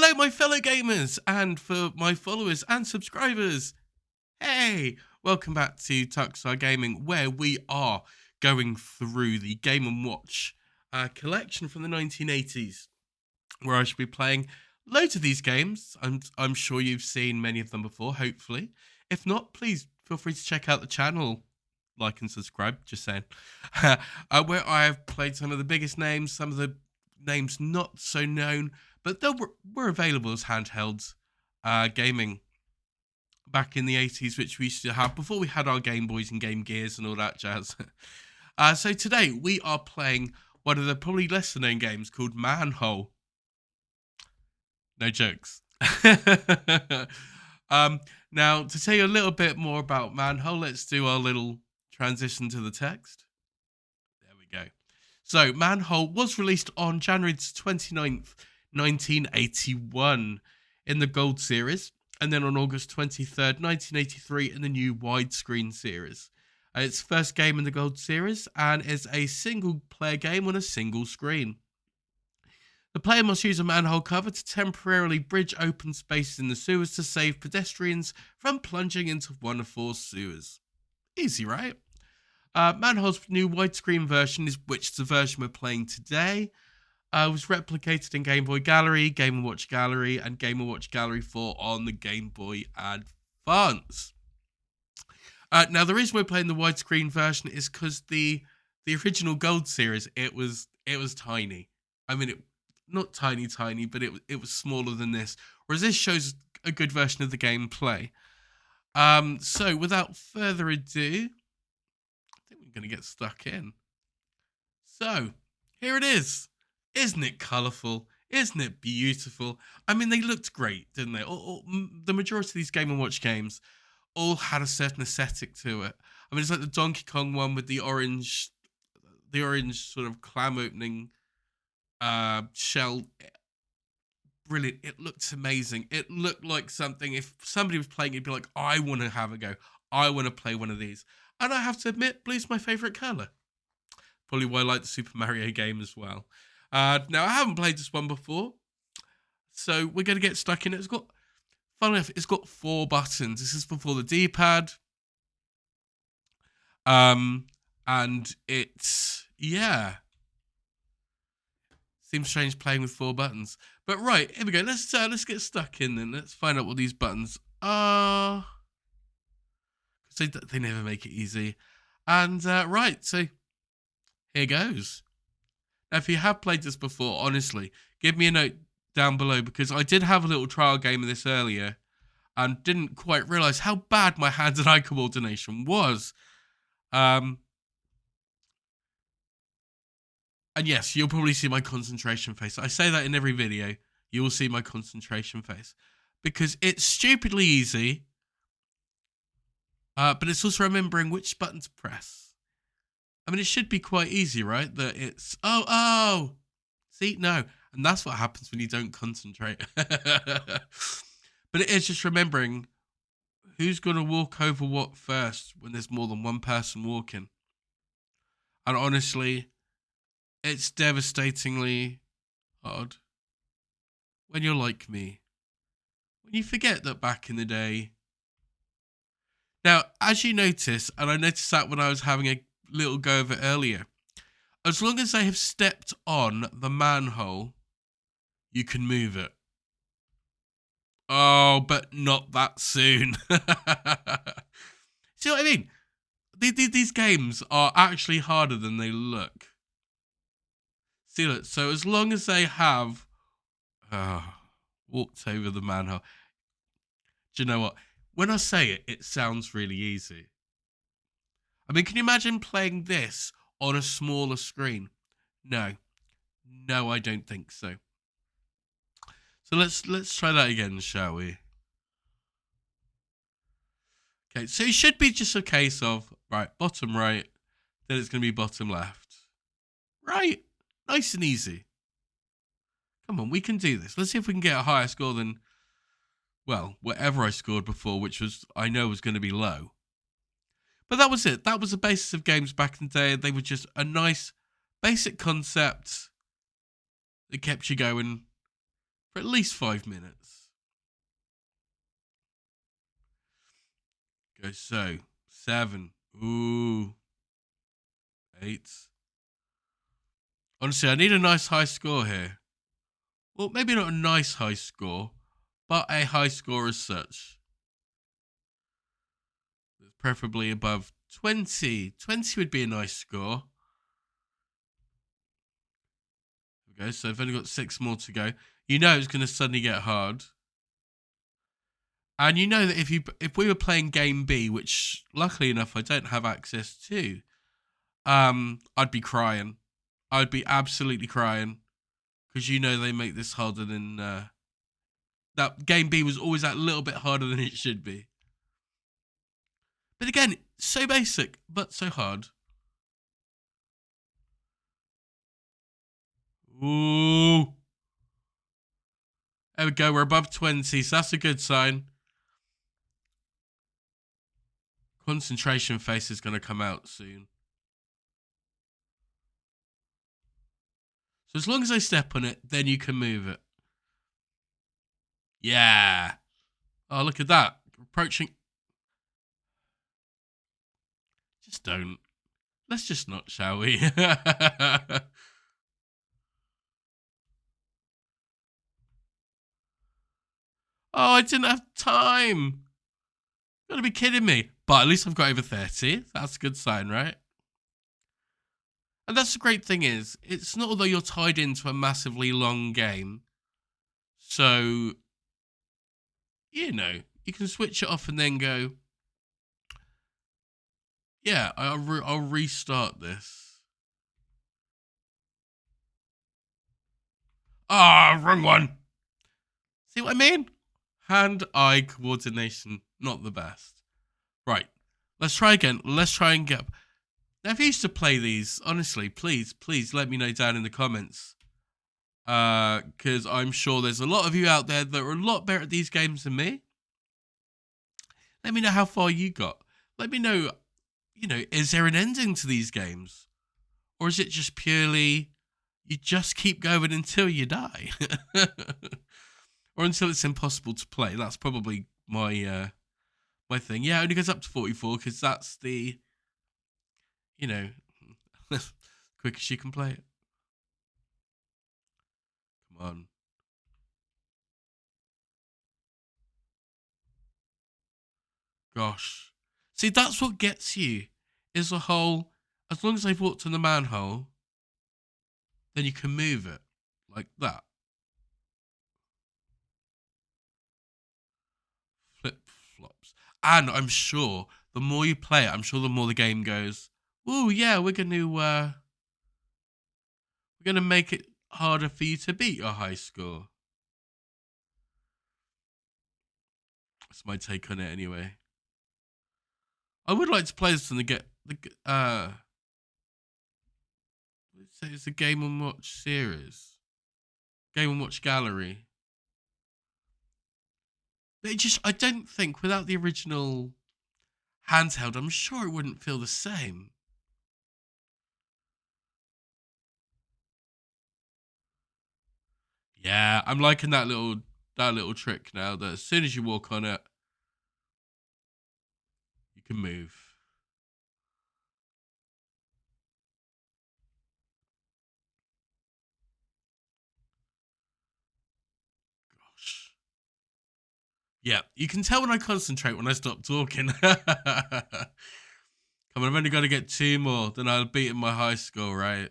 Hello, my fellow gamers, and for my followers and subscribers. Hey, welcome back to TuckStar Gaming, where we are going through the Game & Watch collection from the 1980s, where I should be playing loads of these games. I'm sure you've seen many of them before, hopefully. If not, please feel free to check out the channel, like and subscribe, just saying. Where I have played some of the biggest names, some of the names not so known, but they were available as handhelds gaming back in the 80s, which we used to have before we had our Game Boys and Game Gears and all that jazz. So today we are playing one of the probably lesser known games called Manhole. No jokes. Now, to tell you a little bit more about Manhole, let's do our little transition to the text. There we go. So, Manhole was released on January 29th, 1981 in the Gold series, and then on August 23rd, 1983 in the new widescreen series. It's the first game in the Gold series and is a single-player game on a single screen. The player must use a manhole cover to temporarily bridge open spaces in the sewers to save pedestrians from plunging into one of four sewers. Easy, right? Manhole's new widescreen version, which is the version we're playing today, was replicated in Game Boy Gallery, Game & Watch Gallery, and Game & Watch Gallery 4 on the Game Boy Advance. Now, the reason we're playing the widescreen version is because the original Gold series, it was tiny. I mean, not tiny, but it was smaller than this. Whereas this shows a good version of the gameplay. So, without further ado, I think we're going to get stuck in. So, here it is. Isn't it colourful? Isn't it beautiful? I mean, they looked great, didn't they? The majority of these Game & Watch games all had a certain aesthetic to it. I mean, it's like the Donkey Kong one with the orange sort of clam opening shell. Brilliant. It looked amazing. It looked like something, if somebody was playing, it'd be like, I want to have a go. I want to play one of these. And I have to admit, blue's my favourite colour. Probably why I like the Super Mario game as well. Now, I haven't played this one before, so we're going to get stuck in it. Funnily enough, it's got 4 buttons. This is before the D-pad. And it's, yeah. Seems strange playing with 4 buttons. But right, here we go. Let's get stuck in then. Let's find out what these buttons are. They never make it easy. And right, so here goes. Now, if you have played this before, honestly, give me a note down below, because I did have a little trial game of this earlier and didn't quite realise how bad my hand-and-eye coordination was. And yes, you'll probably see my concentration face. I say that in every video. You will see my concentration face. Because it's stupidly easy. But it's also remembering which button to press. I mean, it should be quite easy, right? That it's... Oh! See? No. And that's what happens when you don't concentrate. But it is just remembering who's going to walk over what first when there's more than one person walking. And honestly, it's devastatingly hard when you're like me. When you forget that back in the day... Now, as you notice, and I noticed that when I was having a little go of it earlier, as long as they have stepped on the manhole, you can move it. Oh, but not that soon. See what I mean? These games are actually harder than they look. See it? So as long as they have walked over the manhole. Do you know what? When I say it, it sounds really easy. I mean, can you imagine playing this on a smaller screen? No, I don't think so. So let's try that again, shall we? Okay, so it should be just a case of, right, bottom right, then it's going to be bottom left. Right, nice and easy. Come on, we can do this. Let's see if we can get a higher score than, well, whatever I scored before, which I know was going to be low. But that was it. That was the basis of games back in the day. They were just a nice, basic concept that kept you going for at least 5 minutes. Okay, so 7. Ooh. 8. Honestly, I need a nice high score here. Well, maybe not a nice high score, but a high score as such. Preferably above 20. 20 would be a nice score. Okay, so I've only got 6 more to go. You know it's going to suddenly get hard. And you know that if we were playing game B, which luckily enough I don't have access to, I'd be crying. I'd be absolutely crying. Because you know they make this harder than... that game B was always that little bit harder than it should be. But again, so basic, but so hard. Ooh. There we go, we're above 20, so that's a good sign. Concentration face is going to come out soon. So as long as I step on it, then you can move it. Yeah. Oh, look at that. Approaching. Just don't. Let's just not, shall we? Oh, I didn't have time. You gotta be kidding me. But at least I've got over 30. That's a good sign, right? And that's the great thing is, it's not although you're tied into a massively long game. So, you know, you can switch it off and then go, yeah, I'll restart this. Ah, wrong one. See what I mean? Hand-eye coordination, not the best. Right, let's try again. Let's try and get... Now, if you used to play these, honestly, please let me know down in the comments. Because I'm sure there's a lot of you out there that are a lot better at these games than me. Let me know how far you got. Let me know, you know, is there an ending to these games? Or is it just purely, you just keep going until you die? Or until it's impossible to play. That's probably my my thing. Yeah, it only goes up to 44 because that's the, you know, quickest you can play it. Come on. Gosh. See, that's what gets you, is the whole, as long as they've walked in the manhole, then you can move it. Like that. Flip flops. And I'm sure the more you play it, I'm sure the more the game goes, oh yeah, we're gonna make it harder for you to beat your high score. That's my take on it anyway. I would like to play this and get the let's say it's a Game and Watch series. Game and Watch gallery. But it just, I don't think without the original handheld, I'm sure it wouldn't feel the same. Yeah, I'm liking that little trick now that as soon as you walk on it, you can move. Gosh. Yeah, you can tell when I concentrate when I stop talking. Come on, I've only got to get 2 more, then I'll beat my high score, right?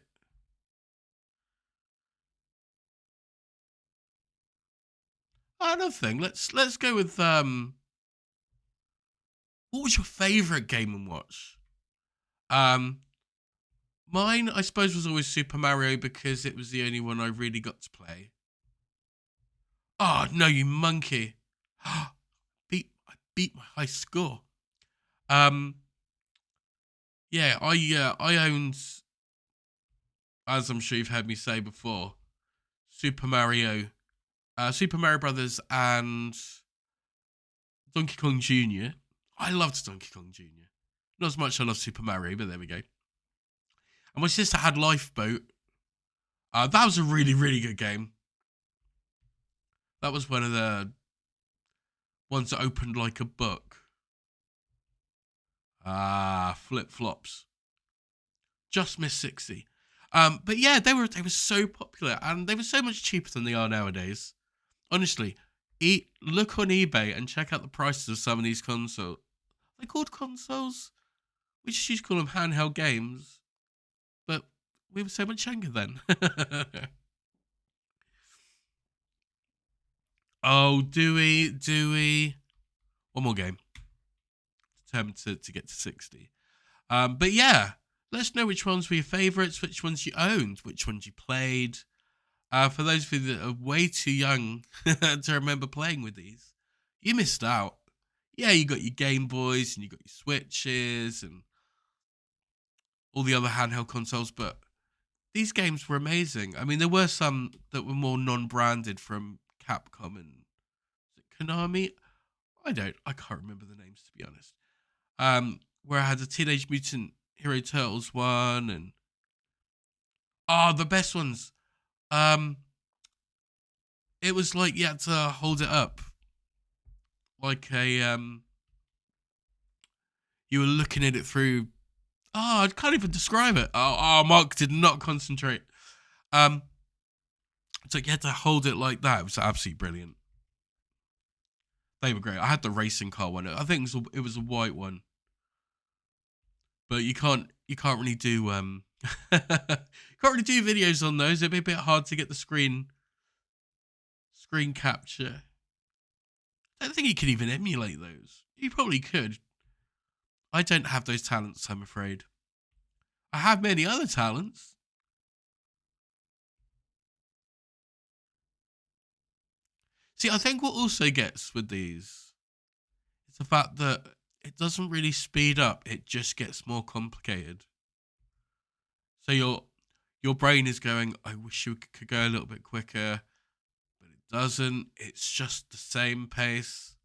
Another thing, let's go with what was your favourite Game and Watch? Um, Mine, I suppose, was always Super Mario because it was the only one I really got to play. Oh no, you monkey! I beat my high score. Um, yeah, I owned, as I'm sure you've heard me say before, Super Mario, Super Mario Brothers, and Donkey Kong Jr. I loved Donkey Kong Jr. Not as much as I love Super Mario, but there we go. And my sister had Lifeboat. That was a really, really good game. That was one of the ones that opened like a book. Flip flops. Just missed 60. But yeah, they were so popular and they were so much cheaper than they are nowadays. Honestly, look on eBay and check out the prices of some of these consoles. They're called consoles. We just used to call them handheld games, but we were so much younger then. Oh, do we? Do we? One more game. Attempt to get to 60. But yeah, let us know which ones were your favourites, which ones you owned, which ones you played. For those of you that are way too young to remember playing with these, you missed out. Yeah, you got your Game Boys and you got your Switches and all the other handheld consoles, but these games were amazing. I mean, there were some that were more non-branded from Capcom and Konami. I can't remember the names to be honest. Where I had the Teenage Mutant Hero Turtles one and the best ones. It was like you had to hold it up like you were looking at it through. I can't even describe it. Mark did not concentrate. It's like you had to hold it like that. It was absolutely brilliant. They were great. I had the racing car one. I think it was a white one, but you can't really do can't really do videos on those. It'd be a bit hard to get the screen capture. I don't think you could even emulate those. You probably could. I don't have those talents, I'm afraid. I have many other talents. See, I think what also gets with these is the fact that it doesn't really speed up. It just gets more complicated. So your brain is going, I wish you could go a little bit quicker, but it doesn't. It's just the same pace.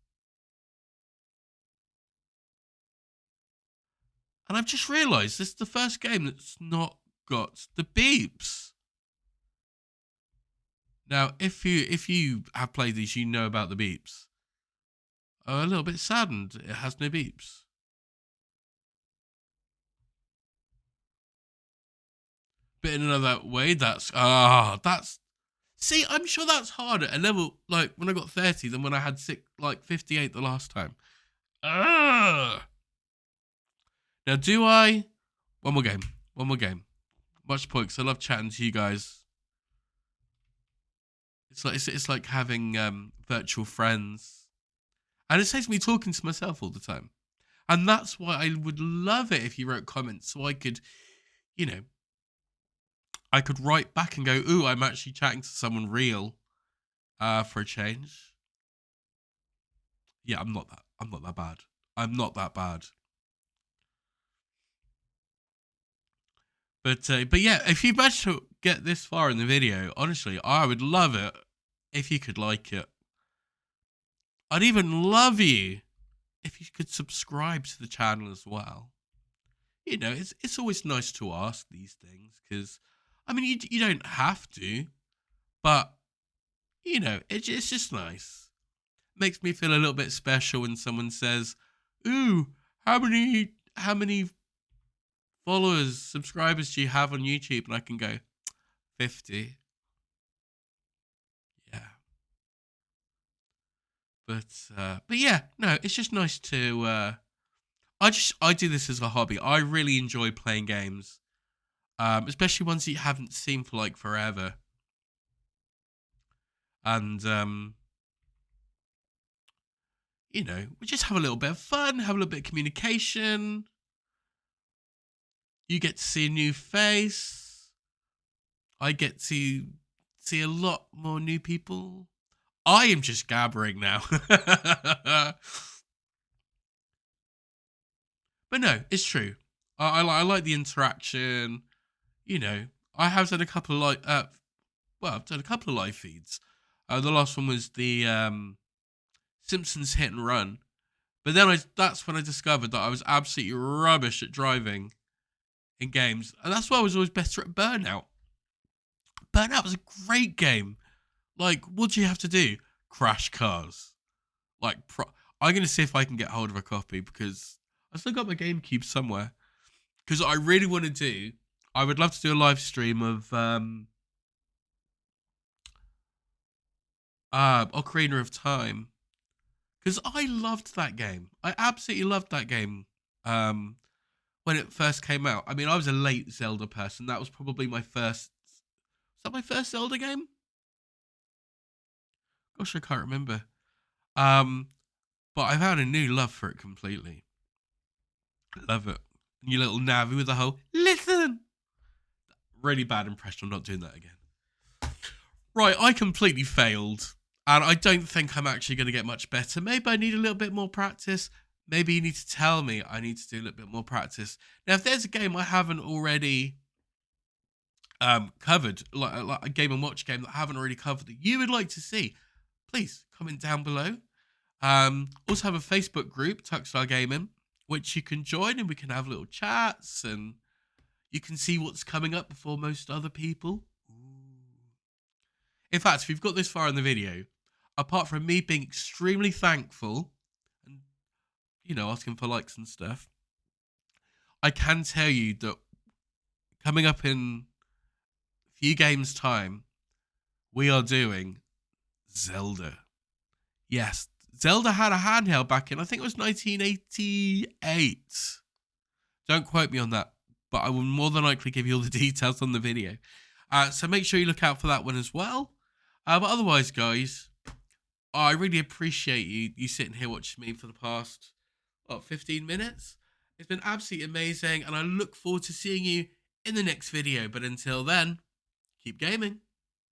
And I've just realised this is the first game that's not got the beeps. Now, if you have played these, you know about the beeps. I'm a little bit saddened it has no beeps. But in another way, that's see, I'm sure that's harder at level like when I got 30 than when I had 58 the last time. Now do I one more game. Much point because I love chatting to you guys. It's like having virtual friends. And it saves me talking to myself all the time. And that's why I would love it if you wrote comments so I could, I could write back and go, ooh, I'm actually chatting to someone real for a change. Yeah, I'm not that bad. I'm not that bad. But yeah, if you managed to get this far in the video, honestly, I would love it if you could like it. I'd even love you if you could subscribe to the channel as well. It's always nice to ask these things because, I mean, you don't have to, but it's just nice. Makes me feel a little bit special when someone says, "Ooh, how many followers, subscribers do you have on YouTube?" And I can go 50. Yeah. But yeah, no, it's just nice to I do this as a hobby. I really enjoy playing games. Especially ones that you haven't seen for like forever. And we just have a little bit of fun, have a little bit of communication. You get to see a new face. I get to see a lot more new people. I am just gabbering now. But no, it's true. I like the interaction. I have done a couple of I've done a couple of live feeds. The last one was the Simpsons Hit and Run. But then that's when I discovered that I was absolutely rubbish at driving in games. And that's why I was always better at Burnout. Burnout was a great game. Like, what do you have to do? Crash Cars. I'm going to see if I can get hold of a copy because I still got my GameCube somewhere. Because I really want to do, I would love to do a live stream of Ocarina of Time. Because I loved that game. I absolutely loved that game when it first came out. I mean, I was a late Zelda person. That was probably my first. Was that my first Zelda game? Gosh, I can't remember. Um, but I've had a new love for it completely. Love it. And your little Navi with the whole listen. Really bad impression. I'm not doing that again. Right, I completely failed. And I don't think I'm actually going to get much better. Maybe I need a little bit more practice. Maybe you need to tell me I need to do a little bit more practice. Now, if there's a game I haven't already covered, like a Game & Watch game that I haven't already covered that you would like to see, please comment down below. Also have a Facebook group, TuckStar Gaming, which you can join and we can have little chats and you can see what's coming up before most other people. In fact, if you've got this far in the video, apart from me being extremely thankful and, asking for likes and stuff, I can tell you that coming up in a few games' time, we are doing Zelda. Yes, Zelda had a handheld back in, I think it was 1988. Don't quote me on that, but I will more than likely give you all the details on the video. So make sure you look out for that one as well. But otherwise, guys, I really appreciate you sitting here watching me for the past, 15 minutes. It's been absolutely amazing, and I look forward to seeing you in the next video. But until then, keep gaming.